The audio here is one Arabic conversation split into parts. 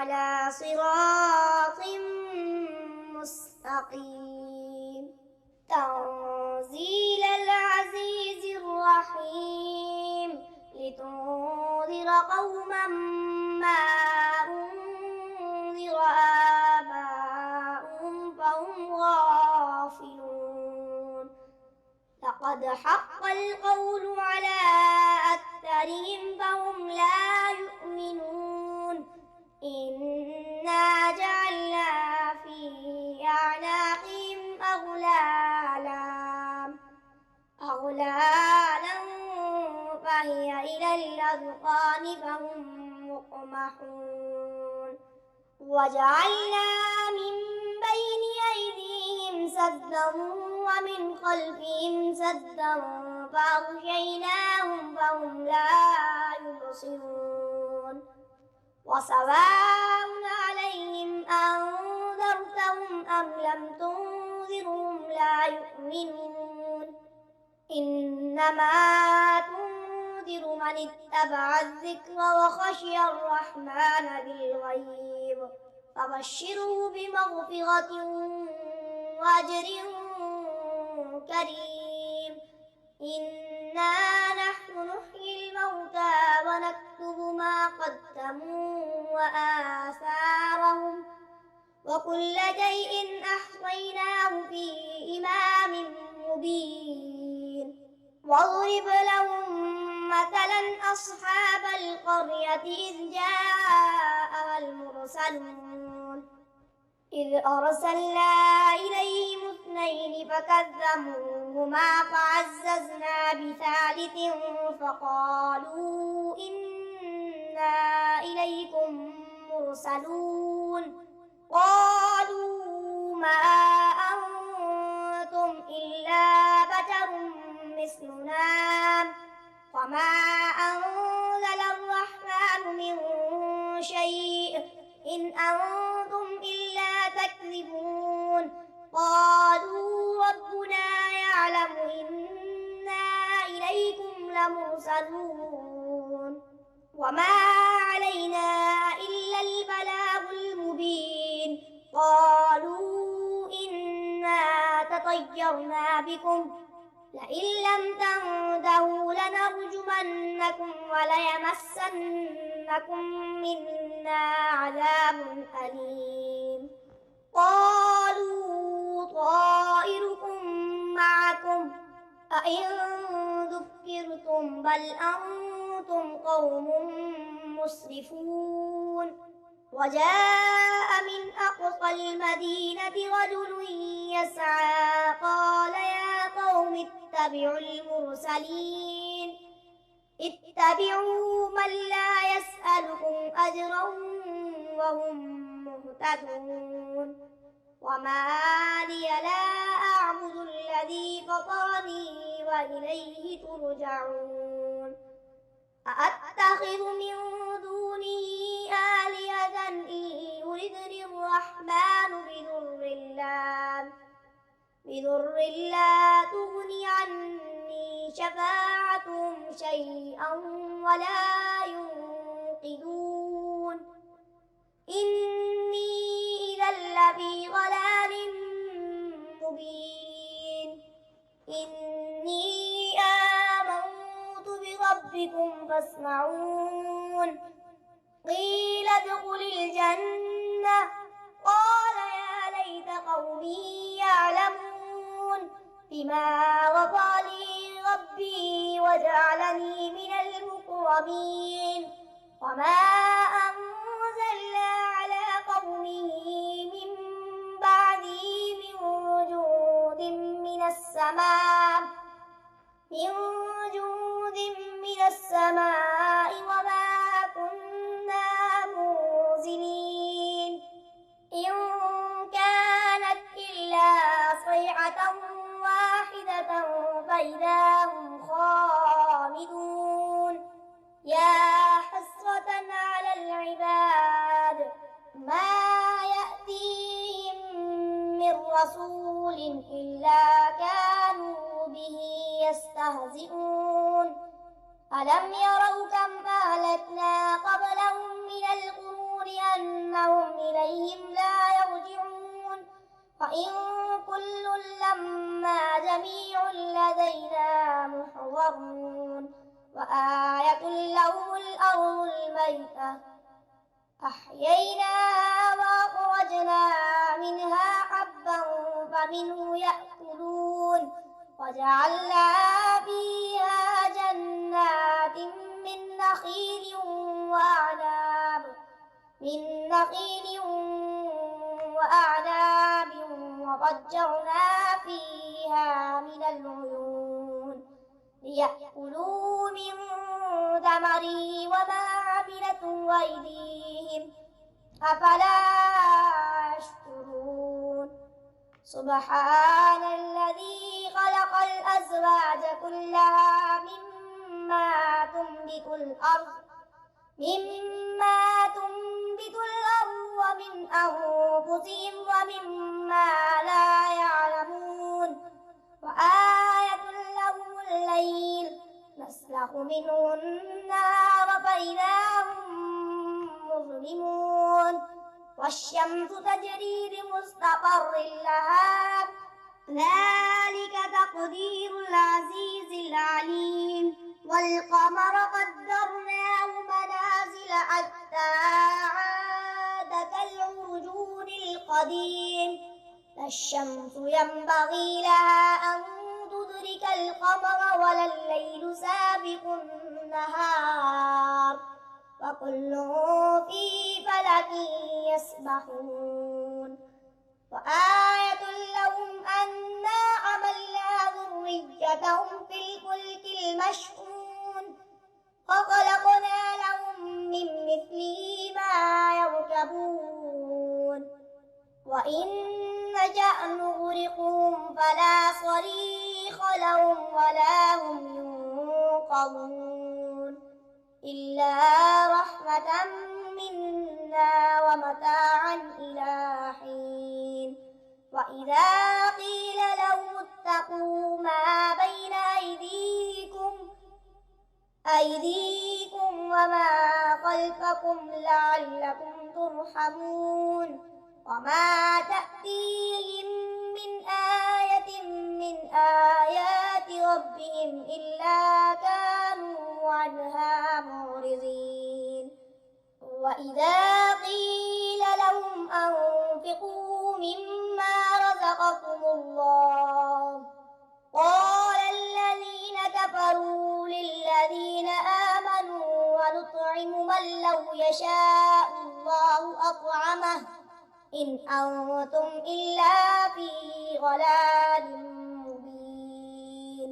على صراط مستقيم. تنزيل العزيز الرحيم لتنذر قوما ما أنذر آباؤهم فهم غافلون. لقد حق القول على أكثرهم فهم لا يؤمنون. إنا جعلنا في أعناقهم أغلالا فهي إلى الأذقان فهم مقمحون. وجعلنا من بين أيديهم سدا ومن خلفهم سدا فأغشيناهم فهم لا يبصرون. وسواء عليهم أنذرتهم أم لم تنذرهم لا يؤمنون. إنما تنذر من اتبع الذكر وخشي الرحمن بالغيب فبشره بمغفرة وأجر كريم. إنا نحن نحيي الموتى ونكتب ما قدموا وآثارهم وكل شيء أحصيناه في إمام مبين. واضرب لهم مثلا أصحاب القرية إذ جاءها المرسلون إذ أرسلنا إليهم اثنين فكذبوهما فعززنا بثالث فقالوا إنا إليكم مرسلون. قالوا ما أنتم إلا بشر مثلنا وما أنزل الرحمن من شيء إن أنتم إلا تكذبون. قالوا ربنا يعلم إنا إليكم لمرسلون وما علينا إلا البلاغ المبين. قالوا إنا تطيرنا بكم لئن لم تنتهوا لنرجمنكم وليمسنكم منا عذاب أليم. قالوا طائركم معكم أئن ذكرتم بل أنتم قوم مسرفون. وجاء من أقصى المدينة رجل يسعى قال يا قوم اتبعوا المرسلين اتبعوا من لا يسألكم أجرا وهم مهتدون. وما لي لا أعبد الذي فطرني وإليه ترجعون. أأتخذ من دونه آلهة إن يردني الرحمن بضر لا تغني عني شفاعتهم شيئا ولا ينقذون. إني إذا لفي ضلال مبين. إني آمنت بربكم فاسمعون. قيل ادخل الجنة قال يا ليت قومي يعلمون بما غفر لي ربي وجعلني من المكرمين. وما أنزلنا على قومه من بعده من جود من السماء وما كنا منزلين. إن كانت إلا صيحة واحدة فإذا هم خامدون. يا حسرة على العباد ما يأتيهم من رسول إلا كانوا به يستهزئون. ألم يروا كم أهلكنا قبلهم من القرون لأنهم إليهم لا يرجعون وإن كل لما جميع لدينا محضرون وآية لهم الأرض الميتة أحييناها وأخرجنا منها حبا فمنه يأكلون وجعلنا فيها جنات من نخيل وأعناب وفجرنا فيها من العيون ليأكلوا من ثمره وما عملته أيديهم أفلا يشكرون سبحان الذي خلق الأزواج كلها مما تنبت الأرض ومن أنفسهم ومما لا يعلمون وآية لهم الليل نسلخ منه النهار فإذا هم مظلمون والشمس تجري لمستقر لها ذلك تقدير العزيز العليم والقمر قدرناه منازل حتى عاد كالعرجون القديم لا الشمس ينبغي لها أن تدرك القمر ولا الليل سابق النهار وكل في فلك يسبحون وآية لهم أنا حملنا ذريتهم في الفلك المشحون وخلقنا لهم من مثله ما يركبون وإن نشأ نغرقهم فلا صريخ لهم ولا هم ينقذون إلا رحمة منا ومتاعا إلى حين وإذا قيل لهم اتقوا ما بين أيديكم وما خلفكم لعلكم ترحمون وما تأتيهم من آية من آيات ربهم إلا كانوا عنها معرضين وإذا قيل لهم أنفقوا مما رزقكم الله قال الذين كفروا للذين آمنوا ونطعم من لو يشاء الله أطعمه إن أنتم إلا في ضلال مبين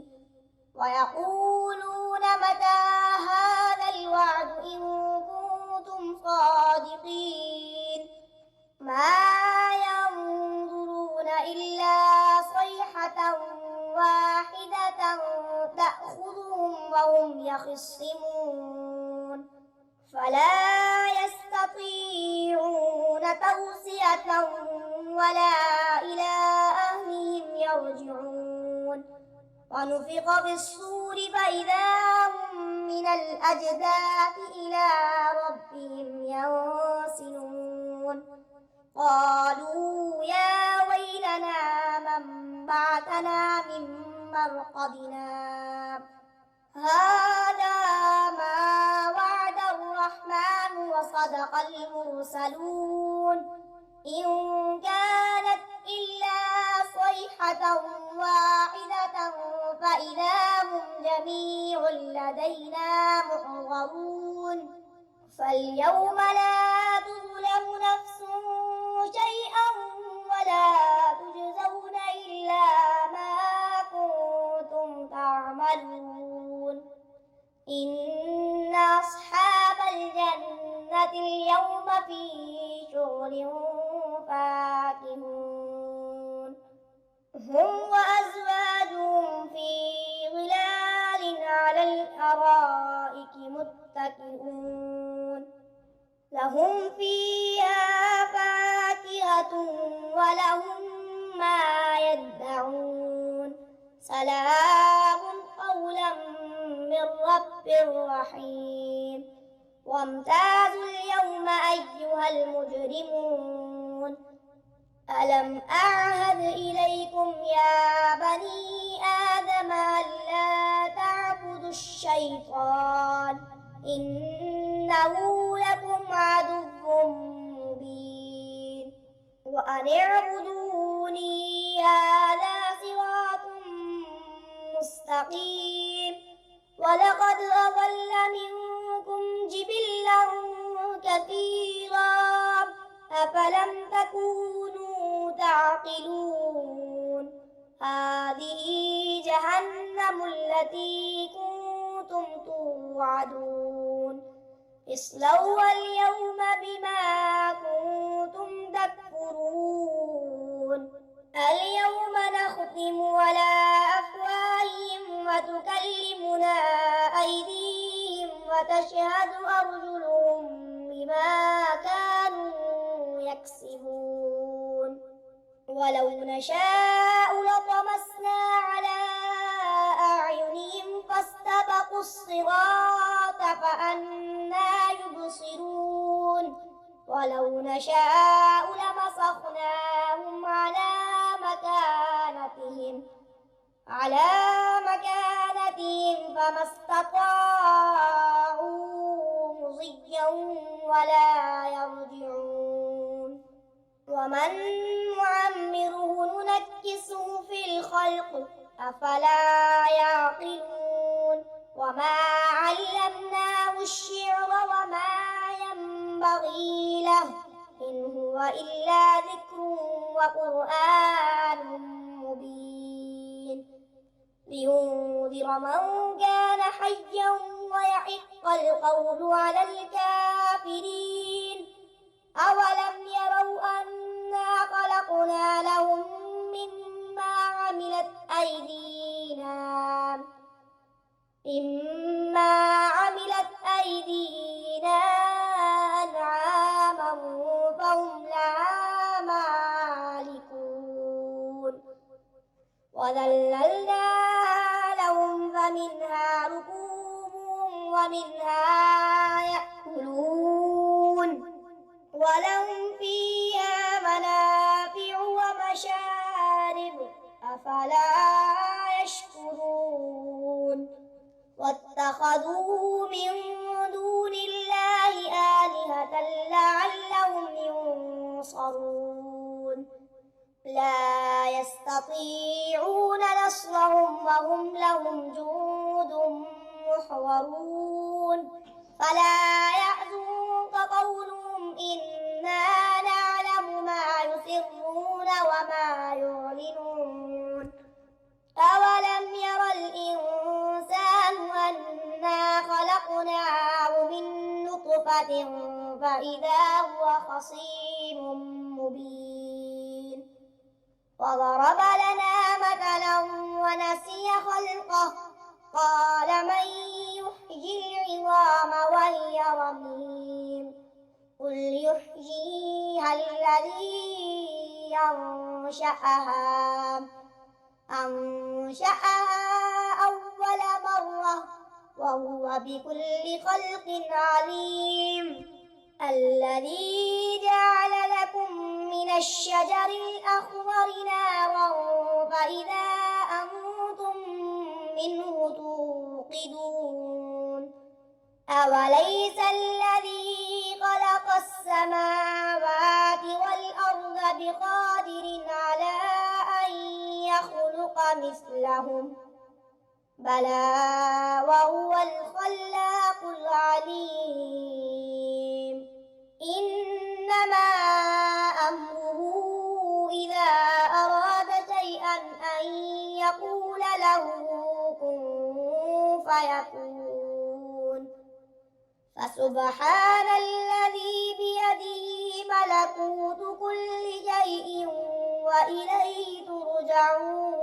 ويقولون متى هذا الوعد إن كنتم صادقين ما ينظرون إلا صيحة واحدة تأخذهم وهم يخصمون فلا يستطيعون توصية ولا إلى أهلهم يرجعون ونفخ في الصور فإذا هم من الأجداث إلى ربهم ينسلون قالوا يا ويلنا من بعثنا من مرقدنا هذا ما وعد الرحمن وصدق المرسلون إن كانت إلا صيحة واحدة فإذا هم جميع لدينا محضرون فاليوم لا تظلم نفس شيئا ولا تجزون إلا ما كنتم تعملون إن أصحاب الجنة اليوم في شغل فاكهون هم وأزواجهم في ظلال على الأرائك متكئون لهم فيها فاكهة ولهم ما يدعون سلام قولا من رب رحيم وامتازوا اليوم أيها المجرمون ألم أعهد إليكم يا بني آدم ألا تعبدوا الشيطان إنه لكم عدو مبين وأن اعبدوني هذا صراط مستقيم ولقد أضل منكم جبلا كثيرا أفلم تكونوا تعقلون هذه جهنم التي كنتم توعدون اصلوها اليوم بما كنتم تكفرون اليوم نختم على أفواههم وتكلمنا أيديهم وتشهد أرجلهم بما كانوا يكسبون ولو نشاء لطمسنا على أعينهم فاستبقوا الصراط فأنى يبصرون ولو نشاء لمسخناهم على مكانتهم فما استطاعوا مضيا ولا يرجعون ومن نعمره ننكسه في الخلق أفلا يعقلون وما علمناه الشعر وما ينبغي له إن هو إلا ذكر وقرآن مبين لينذر من كان حيا ويحق القول على الكافرين أولم يروا أنا خلقنا لهم مما عملت أيدينا أنعاما فهم لها مالكون وذللناها لهم فمنها ركوبهم ومنها يأكلون ولهم فيها منافع ومشارب أفلا يشكرون واتخذوا من دون الله آلهة لعلهم ينصرون لا يستطيعون نصرهم وهم لهم جند محضرون فلا يحزنك قولهم إنا نعلم ما يسرون وما يعلنون أولم ير الإنسان أنا خلقناه من نطفة فإذا هو خصيم مبين وضرب لنا مثلا ونسي خلقه قال من يحيي العظام وهي رميم قل يحييها الذي أنشأها أول مرة وهو بكل خلق عليم الذي جعل لكم من الشجر الأخضر نارا فإذا أنتم منه توقدون أوليس الذي خلق السماوات والأرض بقادر على أن يخلق مثلهم بلى وهو الخلاق العليم إنما أمره إذا أراد شيئا أن يقول له كن فيكون فسبحان الذي بيده ملكوت كل شيء وإليه ترجعون